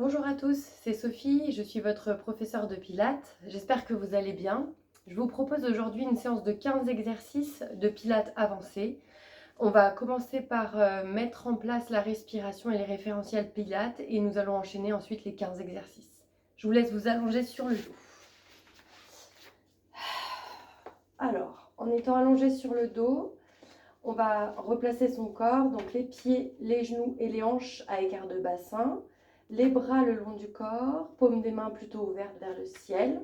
Bonjour à tous, c'est Sophie, je suis votre professeure de Pilates. J'espère que vous allez bien. Je vous propose aujourd'hui une séance de 15 exercices de Pilates avancés. On va commencer par mettre en place la respiration et les référentiels Pilates et nous allons enchaîner ensuite les 15 exercices. Je vous laisse vous allonger sur le dos. Alors, en étant allongé sur le dos, on va replacer son corps, donc les pieds, les genoux et les hanches à écart de bassin. Les bras le long du corps, paumes des mains plutôt ouvertes vers le ciel.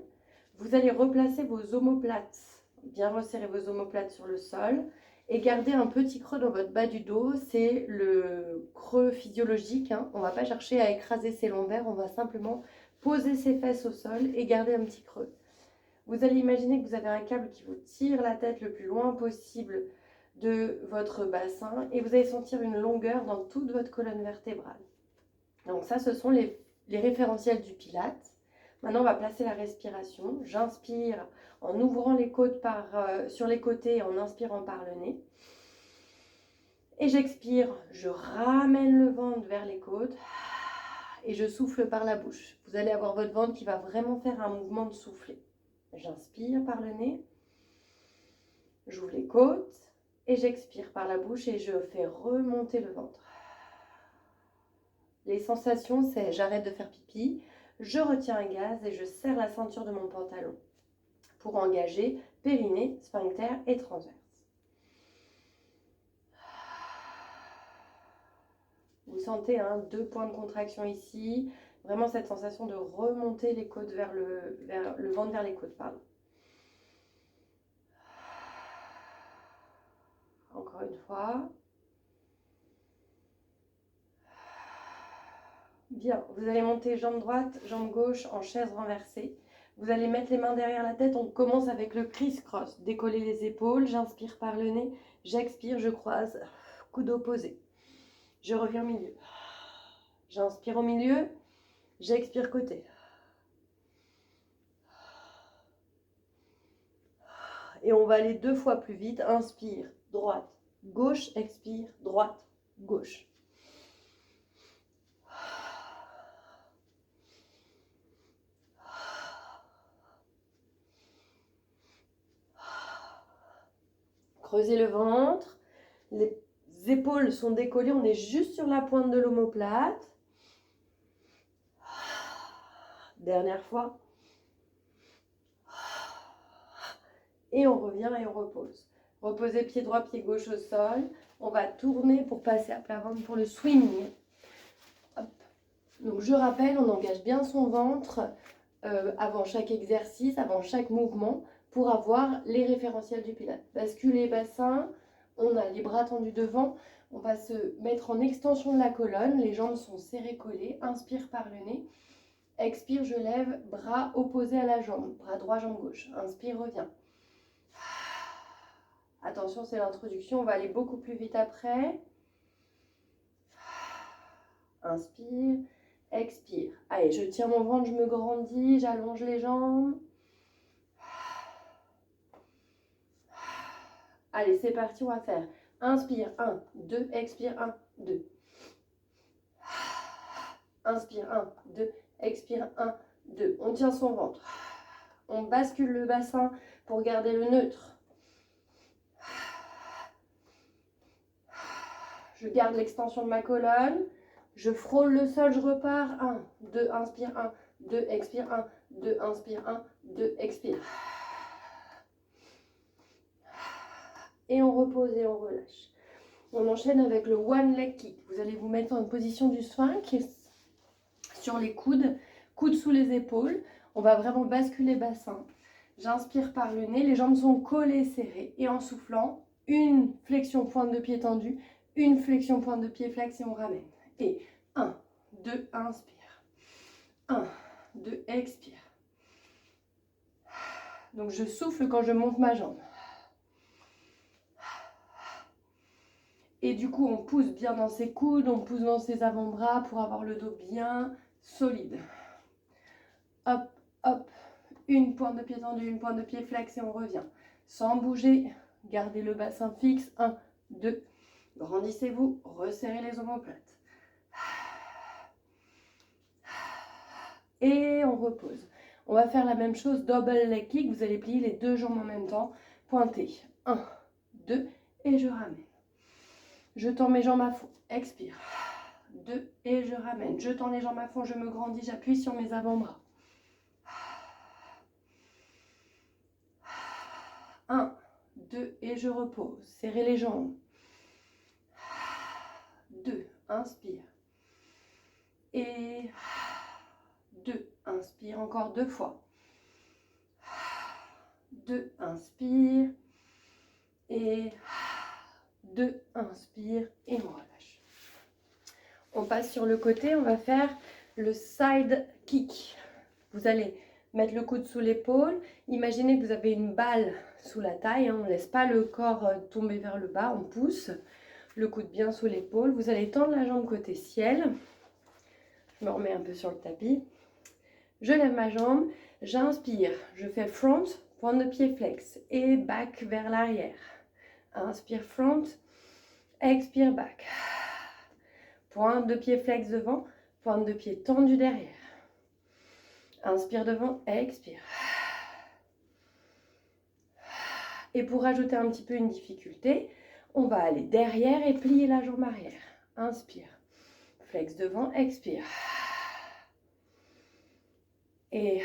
Vous allez replacer vos omoplates, bien resserrer vos omoplates sur le sol et garder un petit creux dans votre bas du dos. C'est le creux physiologique, hein. On ne va pas chercher à écraser ses lombaires, on va simplement poser ses fesses au sol et garder un petit creux. Vous allez imaginer que vous avez un câble qui vous tire la tête le plus loin possible de votre bassin et vous allez sentir une longueur dans toute votre colonne vertébrale. Donc ça, ce sont les référentiels du Pilates. Maintenant, on va placer la respiration. J'inspire en ouvrant les côtes sur les côtés et en inspirant par le nez. Et j'expire, je ramène le ventre vers les côtes et je souffle par la bouche. Vous allez avoir votre ventre qui va vraiment faire un mouvement de souffler. J'inspire par le nez, j'ouvre les côtes et j'expire par la bouche et je fais remonter le ventre. Les sensations, c'est j'arrête de faire pipi, je retiens un gaz et je serre la ceinture de mon pantalon pour engager périnée, sphincter et transverse. Vous sentez deux points de contraction ici, vraiment cette sensation de remonter les côtes vers le ventre vers les côtes, pardon. Encore une fois. Bien, vous allez monter jambe droite, jambe gauche en chaise renversée. Vous allez mettre les mains derrière la tête. On commence avec le criss-cross. Décoller les épaules, j'inspire par le nez, j'expire, je croise, coude opposé. Je reviens au milieu. J'inspire au milieu, j'expire côté. Et on va aller 2 fois plus vite. Inspire, droite, gauche, expire, droite, gauche. Creusez le ventre, les épaules sont décollées, on est juste sur la pointe de l'omoplate. Dernière fois. Et on revient et on repose. Reposez pied droit, pied gauche au sol. On va tourner pour passer à plat ventre pour le swimming. Hop. Donc je rappelle, on engage bien son ventre avant chaque exercice, avant chaque mouvement, pour avoir les référentiels du Pilates. Basculer bassin, on a les bras tendus devant, on va se mettre en extension de la colonne, les jambes sont serrées collées, inspire par le nez, expire, je lève, bras opposés à la jambe, bras droit, jambe gauche, inspire, reviens. Attention, c'est l'introduction, on va aller beaucoup plus vite après. Inspire, expire. Allez, je tire mon ventre, je me grandis, j'allonge les jambes. Allez, c'est parti, on va faire. Inspire, 1, 2, expire, 1, 2. Inspire, 1, 2, expire, 1, 2. On tient son ventre. On bascule le bassin pour garder le neutre. Je garde l'extension de ma colonne. Je frôle le sol, je repars. 1, 2, inspire, 1, 2, expire, 1, 2, inspire, 1, 2, expire. Et on repose et on relâche. On enchaîne avec le one leg kick. Vous allez vous mettre en position du sphinx sur les coudes, coudes sous les épaules. On va vraiment basculer bassin. J'inspire par le nez, les jambes sont collées, serrées. Et en soufflant, une flexion pointe de pied tendue, une flexion pointe de pied flex et on ramène. Et 1, 2, inspire. 1, 2, expire. Donc je souffle quand je monte ma jambe. Et du coup, on pousse bien dans ses coudes, on pousse dans ses avant-bras pour avoir le dos bien solide. Hop, hop. Une pointe de pied tendue, une pointe de pied flex et on revient. Sans bouger, gardez le bassin fixe. 1, 2. Grandissez-vous, resserrez les omoplates. Et on repose. On va faire la même chose, double leg kick. Vous allez plier les deux jambes en même temps. Pointer. 1, 2 et je ramène. Je tends mes jambes à fond. Expire. 2 et je ramène. Je tends les jambes à fond, je me grandis, j'appuie sur mes avant-bras. 1, 2 et je repose. Serrez les jambes. 2, inspire. Et 2, inspire encore 2 fois. 2, inspire. Et 2, inspire et on relâche. On passe sur le côté, on va faire le side kick. Vous allez mettre le coude sous l'épaule. Imaginez que vous avez une balle sous la taille. On ne laisse pas le corps tomber vers le bas, on pousse. Le coude bien sous l'épaule. Vous allez tendre la jambe côté ciel. Je me remets un peu sur le tapis. Je lève ma jambe, j'inspire. Je fais front, pointe de pied flex et back vers l'arrière. Inspire front, expire back. Pointe de pied flex devant, pointe de pied tendue derrière. Inspire devant, expire. Et pour rajouter un petit peu une difficulté, on va aller derrière et plier la jambe arrière. Inspire. Flex devant, expire. Et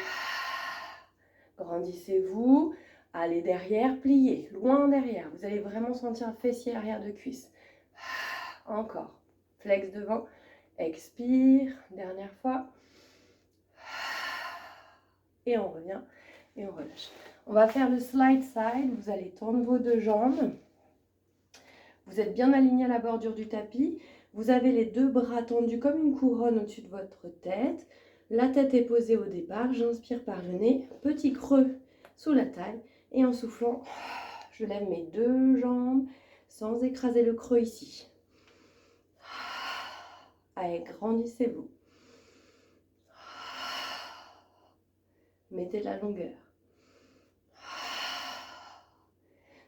grandissez-vous. Allez derrière, pliez. Loin derrière. Vous allez vraiment sentir un fessier arrière de cuisse. Encore. Flex devant, expire. Dernière fois. Et on revient et on relâche. On va faire le slide side. Vous allez tendre vos deux jambes. Vous êtes bien aligné à la bordure du tapis. Vous avez les deux bras tendus comme une couronne au-dessus de votre tête. La tête est posée au départ. J'inspire par le nez. Petit creux sous la taille. Et en soufflant, je lève mes deux jambes sans écraser le creux ici. Allez, grandissez-vous. Mettez de la longueur.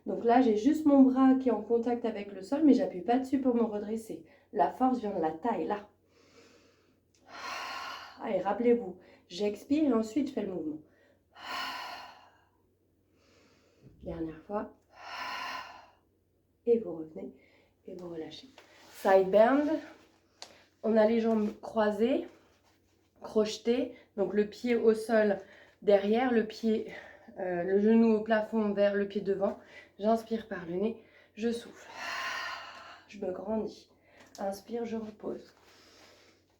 Donc là, j'ai juste mon bras qui est en contact avec le sol, mais j'appuie pas dessus pour me redresser. La force vient de la taille, là. Allez, rappelez-vous, j'expire et ensuite je fais le mouvement. Dernière fois. Et vous revenez et vous relâchez. Side bend. On a les jambes croisées, crochetées. Donc le pied au sol derrière, le genou au plafond vers le pied devant. J'inspire par le nez, je souffle. Je me grandis. Inspire, je repose.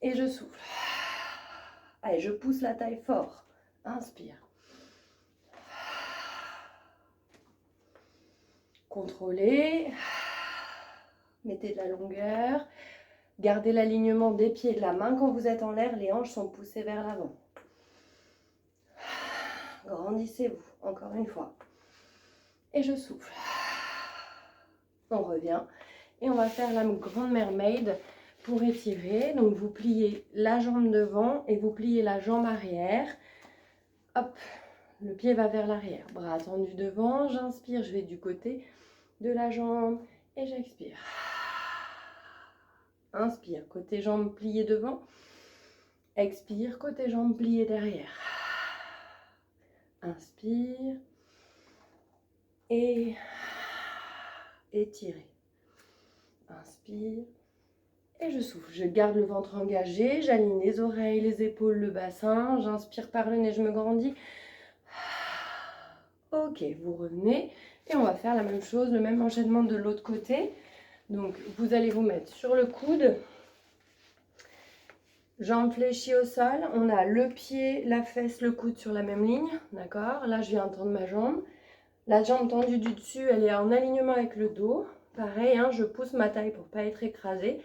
Et je souffle. Allez, je pousse la taille fort. Inspire. Contrôlez. Mettez de la longueur. Gardez l'alignement des pieds et de la main quand vous êtes en l'air. Les hanches sont poussées vers l'avant. Grandissez-vous. Encore une fois. Et je souffle. On revient. Et on va faire la grande mermaid pour étirer. Donc vous pliez la jambe devant et vous pliez la jambe arrière. Hop. Le pied va vers l'arrière. Bras tendus devant. J'inspire. Je vais du côté de la jambe. Et j'expire. Inspire, côté jambe pliée devant. Expire, côté jambe pliée derrière. Inspire. Et étirez. Inspire. Et je souffle. Je garde le ventre engagé. J'aligne les oreilles, les épaules, le bassin. J'inspire par le nez, je me grandis. Ok, vous revenez. Et on va faire la même chose, le même enchaînement de l'autre côté. Donc, vous allez vous mettre sur le coude. Jambes fléchies au sol. On a le pied, la fesse, le coude sur la même ligne. D'accord? Là, je viens tendre ma jambe. La jambe tendue du dessus, elle est en alignement avec le dos. Pareil, hein, je pousse ma taille pour ne pas être écrasée.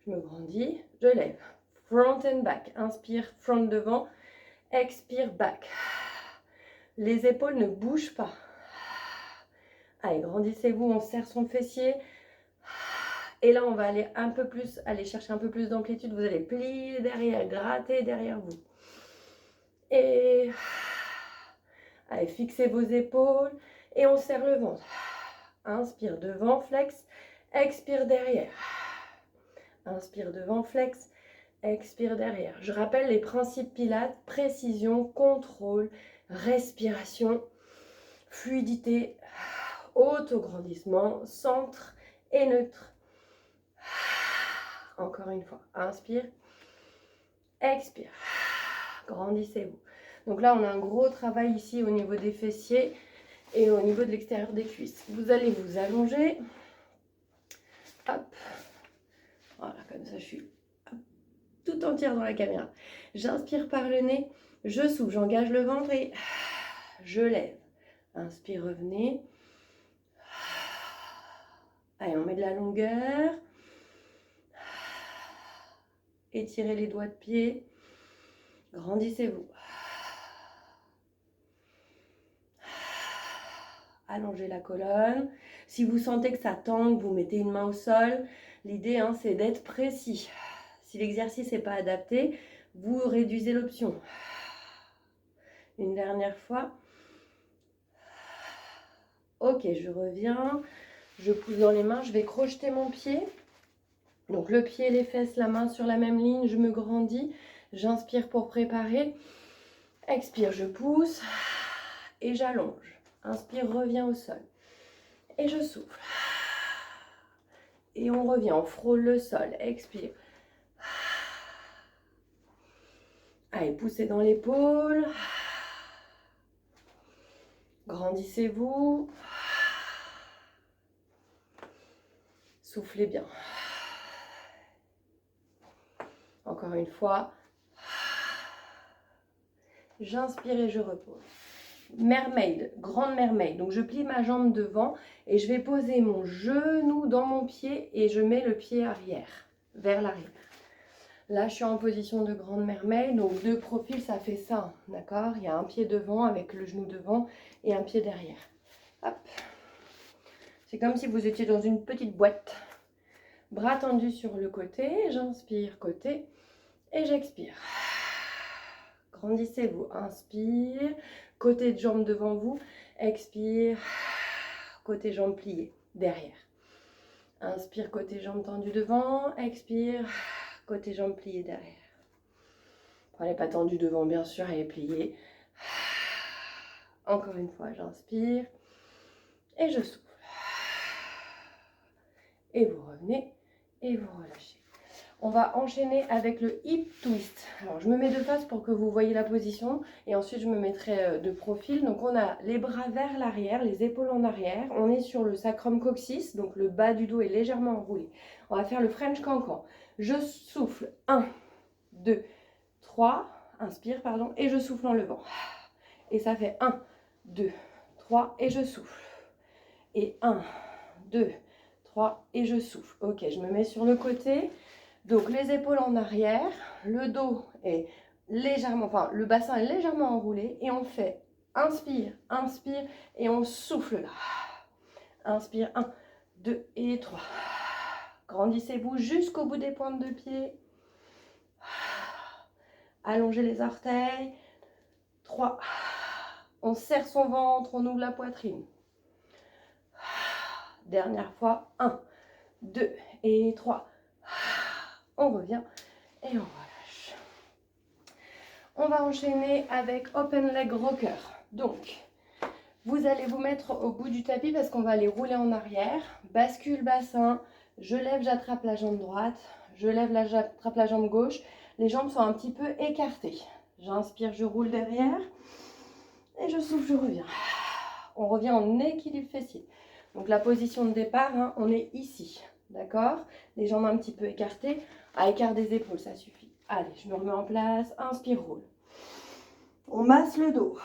Je me grandis, je lève. Front and back. Inspire, front devant. Expire, back. Les épaules ne bougent pas. Allez, grandissez-vous, on serre son fessier. Et là, on va aller chercher un peu plus d'amplitude. Vous allez plier derrière, gratter derrière vous. Et allez, fixez vos épaules et on serre le ventre. Inspire devant, flex. Expire derrière. Inspire devant, flex. expire derrière. Je rappelle les principes Pilates, précision, contrôle, respiration, fluidité, autograndissement, centre et neutre. Encore une fois, inspire, expire, grandissez-vous. Donc là, on a un gros travail ici au niveau des fessiers et au niveau de l'extérieur des cuisses. Vous allez vous allonger. Hop. Voilà, comme ça, je suis tout entière dans la caméra. J'inspire par le nez, je souffle, j'engage le ventre et je lève. Inspire, revenez. Allez, on met de la longueur. Étirez les doigts de pied. Grandissez-vous. Allongez la colonne. Si vous sentez que ça tangue, vous mettez une main au sol. L'idée, c'est d'être précis. Si l'exercice n'est pas adapté, vous réduisez l'option. Une dernière fois. Ok, je reviens. Je pousse dans les mains. Je vais crocheter mon pied. Donc le pied, les fesses, la main sur la même ligne. Je me grandis. J'inspire pour préparer. Expire, je pousse. Et j'allonge. Inspire, reviens au sol. Et je souffle. Et on revient, on frôle le sol. Expire. Allez, poussez dans l'épaule. Grandissez-vous. Soufflez bien. Encore une fois. J'inspire et je repose. Mermaid, grande mermaid. Donc je plie ma jambe devant et je vais poser mon genou dans mon pied et je mets le pied arrière, vers l'arrière. Là, je suis en position de grande mermaid, donc deux profils, ça fait ça, d'accord? Il y a un pied devant avec le genou devant et un pied derrière. Hop. C'est comme si vous étiez dans une petite boîte. Bras tendus sur le côté, j'inspire côté et j'expire. Grandissez-vous, inspire, côté de jambe devant vous, expire, côté jambe pliée, derrière. Inspire, côté jambe tendue devant, expire, côté jambe pliée derrière. Elle n'est pas tendue devant, bien sûr, elle est pliée. Encore une fois, j'inspire et je souffle. Et vous revenez et vous relâchez. On va enchaîner avec le hip twist. Alors, je me mets de face pour que vous voyez la position et ensuite je me mettrai de profil. Donc, on a les bras vers l'arrière, les épaules en arrière. On est sur le sacrum coccyx, donc le bas du dos est légèrement enroulé. On va faire le French cancan. Je souffle 1, 2, 3. Inspire, pardon, et je souffle en levant. Et ça fait 1, 2, 3 et je souffle. Et 1, 2, 3 et je souffle. Ok, je me mets sur le côté. Donc les épaules en arrière, le dos est légèrement, enfin le bassin est légèrement enroulé et on fait inspire, inspire et on souffle là. Inspire, 1, 2 et 3. Grandissez-vous jusqu'au bout des pointes de pied. Allongez les orteils. 3. On serre son ventre, on ouvre la poitrine. Dernière fois, 1, 2 et 3. On revient et on relâche. On va enchaîner avec Open Leg Rocker. Donc, vous allez vous mettre au bout du tapis parce qu'on va aller rouler en arrière. Bascule bassin, je lève, j'attrape la jambe droite. Je lève, j'attrape la jambe gauche. Les jambes sont un petit peu écartées. J'inspire, je roule derrière. Et je souffle, je reviens. On revient en équilibre fessier. Donc la position de départ, on est ici. D'accord? Les jambes un petit peu écartées. À écart des épaules, ça suffit. Allez, je me remets en place. Inspire, roule. On masse le dos.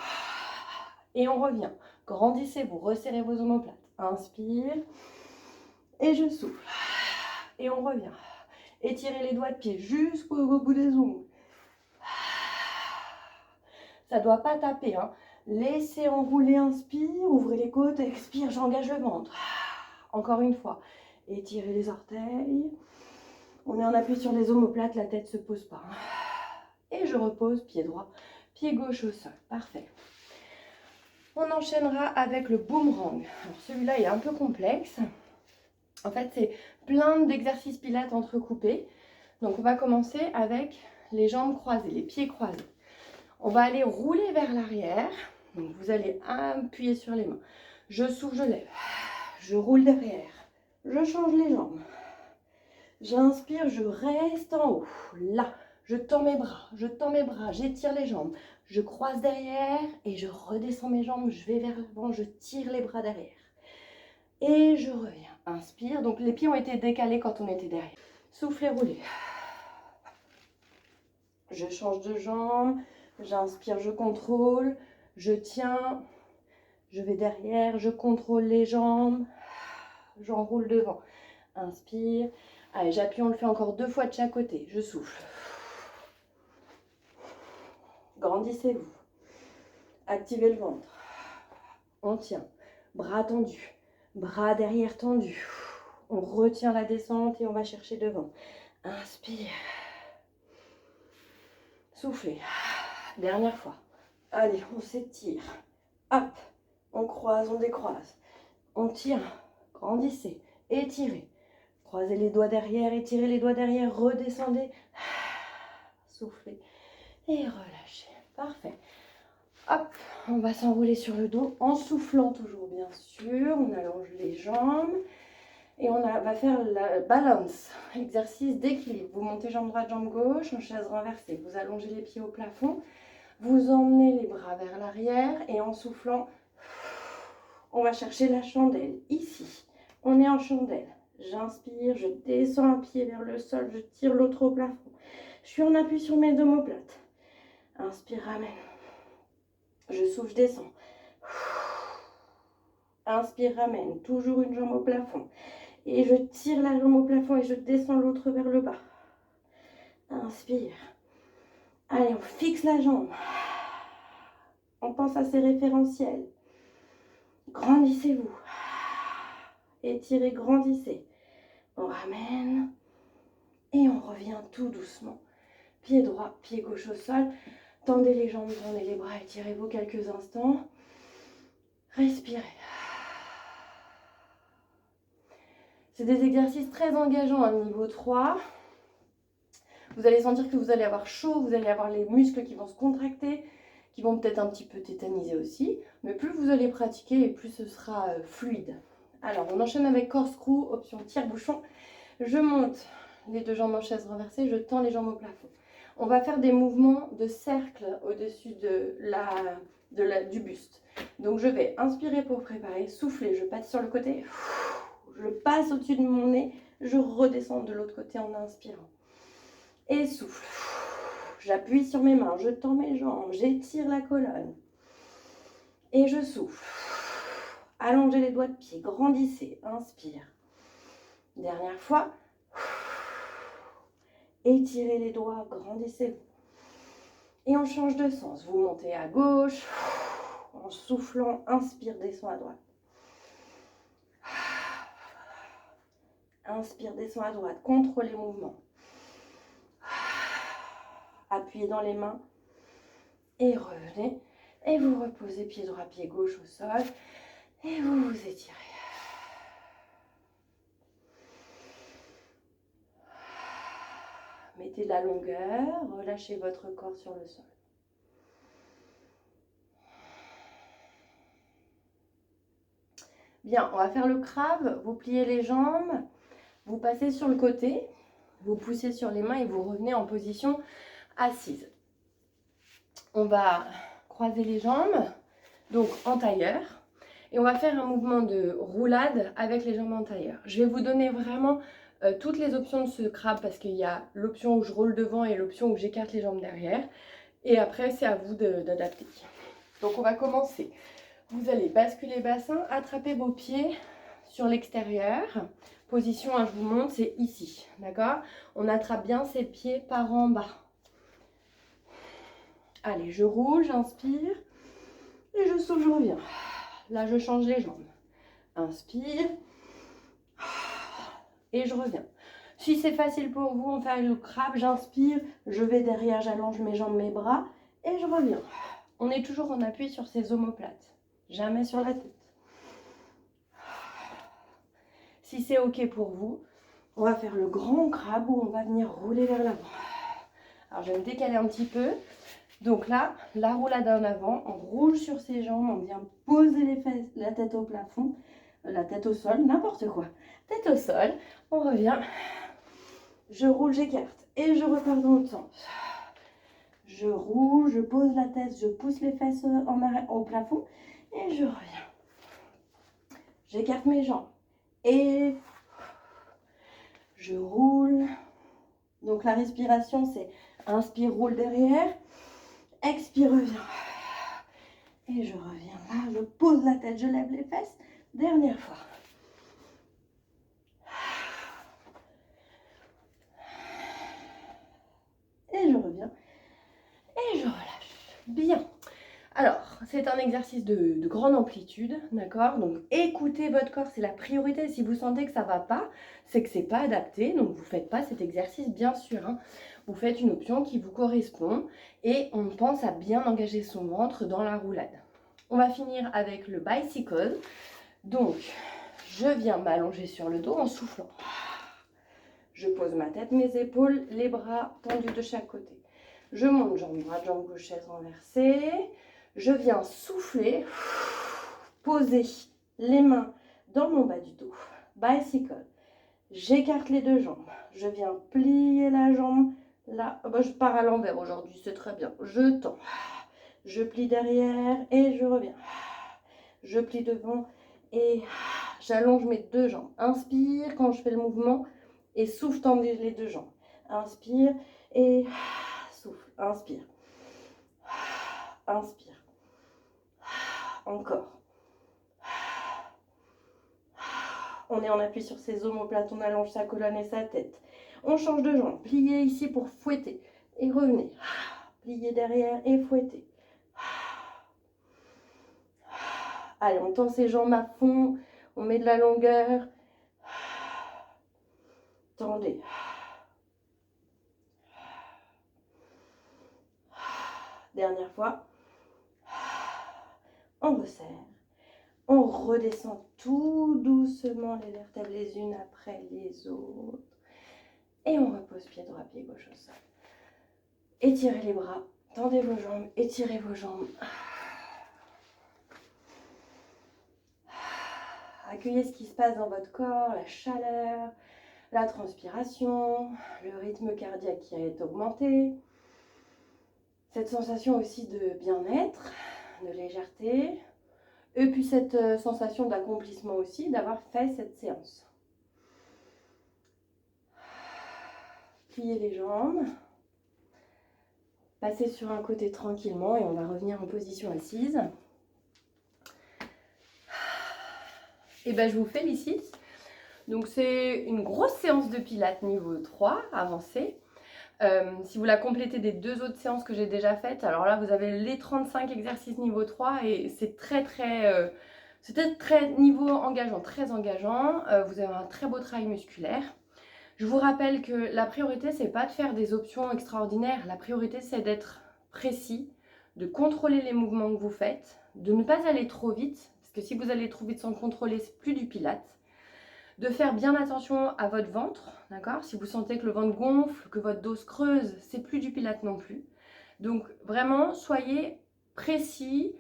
Et on revient. Grandissez-vous, resserrez vos omoplates. Inspire. Et je souffle. Et on revient. Étirez les doigts de pied jusqu'au bout des ongles. Ça ne doit pas taper. Laissez enrouler, inspire. Ouvrez les côtes, expire, j'engage le ventre. Encore une fois. Étirez les orteils. On est en appui sur les omoplates, la tête ne se pose pas. Et je repose, pied droit, pied gauche au sol. Parfait. On enchaînera avec le boomerang. Alors celui-là est un peu complexe. En fait, c'est plein d'exercices pilates entrecoupés. Donc on va commencer avec les jambes croisées, les pieds croisés. On va aller rouler vers l'arrière. Donc vous allez appuyer sur les mains. Je souffle, je lève. Je roule derrière. Je change les jambes. J'inspire, je reste en haut. Là, je tends mes bras, j'étire les jambes. Je croise derrière et je redescends mes jambes. Je vais vers l'avant, je tire les bras derrière. Et je reviens. Inspire. Donc les pieds ont été décalés quand on était derrière. Soufflez, roulez. Je change de jambe. J'inspire, je contrôle. Je tiens. Je vais derrière. Je contrôle les jambes. J'enroule devant. Inspire. Allez, j'appuie, on le fait encore 2 fois de chaque côté. Je souffle. Grandissez-vous. Activez le ventre. On tient. Bras tendus. Bras derrière tendus. On retient la descente et on va chercher devant. Inspire. Soufflez. Dernière fois. Allez, on s'étire. Hop. On croise, on décroise. On tient. Grandissez. Étirez. Croisez les doigts derrière, étirez les doigts derrière, redescendez. Soufflez et relâchez. Parfait. Hop, on va s'enrouler sur le dos en soufflant toujours bien sûr. On allonge les jambes et on va faire la balance, exercice d'équilibre. Vous montez jambe droite, jambe gauche en chaise renversée. Vous allongez les pieds au plafond. Vous emmenez les bras vers l'arrière et en soufflant, on va chercher la chandelle. Ici, on est en chandelle. J'inspire, je descends un pied vers le sol, je tire l'autre au plafond. Je suis en appui sur mes omoplates. Inspire, ramène. Je souffle, je descends. Inspire, ramène. Toujours une jambe au plafond. Et je tire la jambe au plafond et je descends l'autre vers le bas. Inspire. Allez, on fixe la jambe. On pense à ses référentiels. Grandissez-vous. Étirez, grandissez. On ramène et on revient tout doucement. Pied droit, pied gauche au sol. Tendez les jambes, tendez les bras, étirez-vous quelques instants. Respirez. C'est des exercices très engageants à niveau 3. Vous allez sentir que vous allez avoir chaud, vous allez avoir les muscles qui vont se contracter, qui vont peut-être un petit peu tétaniser aussi. Mais plus vous allez pratiquer et plus ce sera fluide. Alors, on enchaîne avec corkscrew, option tire-bouchon. Je monte les 2 jambes en chaise renversée, je tends les jambes au plafond. On va faire des mouvements de cercle au-dessus du buste. Donc, je vais inspirer pour préparer, souffler, je passe sur le côté, je passe au-dessus de mon nez, je redescends de l'autre côté en inspirant. Et souffle. J'appuie sur mes mains, je tends mes jambes, j'étire la colonne. Et je souffle. Allongez les doigts de pied, grandissez, inspire. Dernière fois. Étirez les doigts, grandissez-vous. Et on change de sens. Vous montez à gauche. En soufflant, inspire, descend à droite. Inspire, descend à droite. Contrôlez les mouvements. Appuyez dans les mains. Et revenez. Et vous reposez pied droit, pied gauche au sol. Et vous vous étirez. Mettez de la longueur. Relâchez votre corps sur le sol. Bien, on va faire le crabe. Vous pliez les jambes. Vous passez sur le côté. Vous poussez sur les mains et vous revenez en position assise. On va croiser les jambes, donc en tailleur. Et on va faire un mouvement de roulade avec les jambes en tailleur. Je vais vous donner vraiment toutes les options de ce crabe parce qu'il y a l'option où je roule devant et l'option où j'écarte les jambes derrière. Et après, c'est à vous d'adapter. Donc, on va commencer. Vous allez basculer bassin, attraper vos pieds sur l'extérieur. Position, je vous montre, c'est ici. D'accord? On attrape bien ses pieds par en bas. Allez, je roule, j'inspire. Et je souffle, je reviens. Là, je change les jambes. Inspire. Et je reviens. Si c'est facile pour vous, on fait le crabe. J'inspire, je vais derrière, j'allonge mes jambes, mes bras. Et je reviens. On est toujours en appui sur ses omoplates. Jamais sur la tête. Si c'est OK pour vous, On va faire le grand crabe où on va venir rouler vers l'avant. Alors, je vais me décaler un petit peu. Donc là, la roulade en avant, on roule sur ses jambes, on vient poser les fesses, la tête au plafond, la tête au sol, n'importe quoi. Tête au sol, on revient. Je roule, j'écarte et je repars dans l'autre sens. Je roule, je pose la tête, je pousse les fesses au plafond et je reviens. J'écarte mes jambes et je roule. Donc la respiration, c'est inspire, roule derrière, expire, reviens. Et je reviens là, je pose la tête, je lève les fesses. Dernière fois. Et je reviens. Et je relâche. Bien. Alors, c'est un exercice de grande amplitude, d'accord? Donc, écoutez votre corps, c'est la priorité. Si vous sentez que ça ne va pas, c'est que ce n'est pas adapté. Donc, vous ne faites pas cet exercice, bien sûr, hein. Vous faites une option qui vous correspond et on pense à bien engager son ventre dans la roulade. On va finir avec le bicycle. Donc, je viens m'allonger sur le dos en soufflant. Je pose ma tête, mes épaules, les bras tendus de chaque côté. Je monte jambe droite, jambe gauche, chaise renversée. Je viens souffler, poser les mains dans mon bas du dos. Bicycle. J'écarte les deux jambes. Je viens plier la jambe. Là, je pars à l'envers aujourd'hui, c'est très bien. Je tends. Je plie derrière et je reviens. Je plie devant et j'allonge mes deux jambes. Inspire quand je fais le mouvement et souffle, tendez les deux jambes. Inspire et souffle. Inspire. Inspire. Encore. On est en appui sur ses omoplates, on allonge sa colonne et sa tête. On change de jambe. Pliez ici pour fouetter. Et revenez. Pliez derrière et fouettez. Allez, on tend ses jambes à fond. On met de la longueur. Tendez. Dernière fois. On resserre. On redescend tout doucement les vertèbres les unes après les autres. Et on repose pied droit, pied gauche au sol. Étirez les bras, tendez vos jambes, étirez vos jambes. Accueillez ce qui se passe dans votre corps, la chaleur, la transpiration, le rythme cardiaque qui est augmenté. Cette sensation aussi de bien-être, de légèreté. Et puis cette sensation d'accomplissement aussi, d'avoir fait cette séance. Pliez les jambes. Passez sur un côté tranquillement et on va revenir en position assise. Et je vous félicite. Donc c'est une grosse séance de pilates niveau 3 avancée. Si vous la complétez des deux autres séances que j'ai déjà faites, alors là vous avez les 35 exercices niveau 3 et c'est c'était très niveau engageant, très engageant. Vous avez un très beau travail musculaire. Je vous rappelle que la priorité c'est pas de faire des options extraordinaires, la priorité c'est d'être précis, de contrôler les mouvements que vous faites, de ne pas aller trop vite, parce que si vous allez trop vite sans contrôler, c'est plus du pilates. De faire bien attention à votre ventre, d'accord? Si vous sentez que le ventre gonfle, que votre dos se creuse, c'est plus du pilates non plus. Donc vraiment, soyez précis,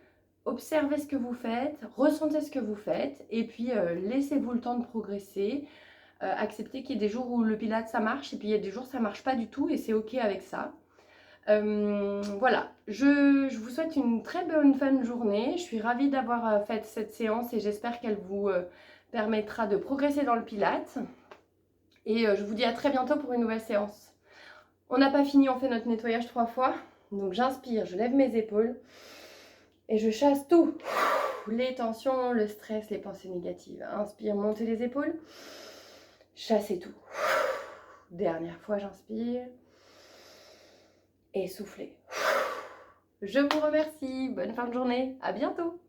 observez ce que vous faites, ressentez ce que vous faites, et puis laissez-vous le temps de progresser. Acceptez qu'il y ait des jours où le pilates ça marche, et puis il y a des jours où ça marche pas du tout, et c'est ok avec ça. Voilà, je vous souhaite une très bonne fin de journée. Je suis ravie d'avoir fait cette séance et j'espère qu'elle vous permettra de progresser dans le pilates. Et je vous dis à très bientôt pour une nouvelle séance. On n'a pas fini, on fait notre nettoyage 3 fois. Donc j'inspire, je lève mes épaules et je chasse tout. Les tensions, le stress, les pensées négatives. Inspire, montez les épaules. Chassez tout. Dernière fois, j'inspire. Et soufflez. Je vous remercie. Bonne fin de journée. À bientôt.